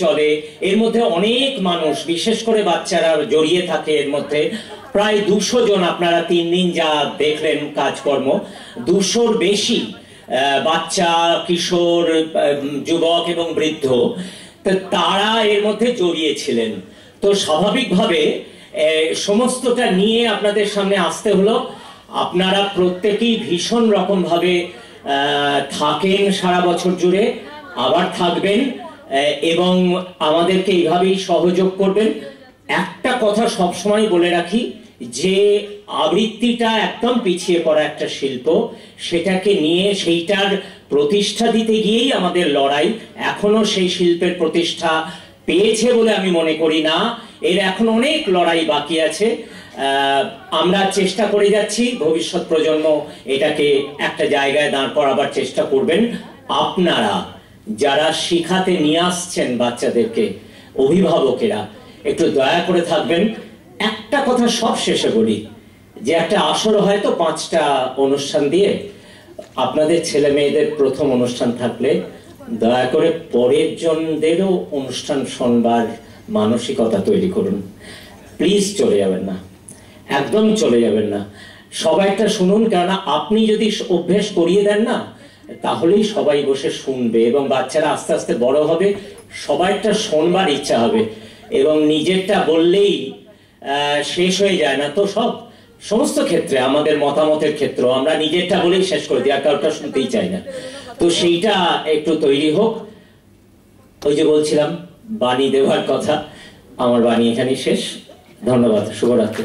চলে, এর মধ্যে অনেক মানুষ, বিশেষ করে বাচ্চারা জড়িয়ে থাকে এর মধ্যে। প্রায় 200 জন, আপনারা 3 দিন যা দেখলেন কাজকর্ম, 200-র বেশি বাচ্চা, কিশোর, যুবক এবং বৃদ্ধ, তারা এর মধ্যে জড়িয়েছিলেন। তো স্বাভাবিকভাবে সমস্তটা নিয়ে আপনাদের সামনে আসতে হলো। আপনারা প্রত্যেকেই ভীষণ রকম ভাবে থাকেন সারা বছর জুড়ে, আবার থাকবেন এবং আমাদেরকে এইভাবেই সহযোগ করবেন। একটা কথা সবসময় বলে রাখি, যে আবৃত্তিটা একদম পিছিয়ে পড়া একটা শিল্প, সেটাকে নিয়ে সেইটার প্রতিষ্ঠা দিতে গিয়েই আমাদের লড়াই। এখনো সেই শিল্পের প্রতিষ্ঠা পেয়েছে বলে আমি মনে করি না, এর এখন অনেক লড়াই বাকি আছে। আমরা চেষ্টা করে যাচ্ছি, ভবিষ্যৎ প্রজন্ম এটাকে একটা জায়গায় দাঁড় করাবার চেষ্টা করবেন। আপনারা যারা শিখাতে নিয়ে আসছেন বাচ্চাদেরকে, অভিভাবকেরা একটু দয়া করে থাকবেন। একটা কথা সব শেষে বলি, যে একটা আসর হয়তো 5টা অনুষ্ঠান দিয়ে, আপনাদের ছেলে মেয়েদের প্রথম অনুষ্ঠান থাকলে দয়া করে পরের জনদেরও অনুষ্ঠান শোনবার মানসিকতা তৈরি করুন। প্লিজ চলে যাবেন না, একদম চলে যাবেন না, সবাইটা শুনুন। কেননা আপনি যদি অভ্যেস করিয়ে দেন না, তাহলেই সবাই বসে শুনবে এবং বাচ্চারা আস্তে আস্তে বড় হবে, সবাইটা শোনবার ইচ্ছা হবে। এবং নিজেরটা বললেই শেষ হয়ে যায় না তো, সমস্ত ক্ষেত্রে, আমাদের মতামতের ক্ষেত্রে আমরা নিজেরটা বলেই শেষ করে দিই, আর কাউটা শুনতেই চাই না। তো সেইটা একটু তৈরি হোক। ওই যে বলছিলাম বাণী দেওয়ার কথা, আমার বাণী এখানেই শেষ। ধন্যবাদ, শুভরাত্রি।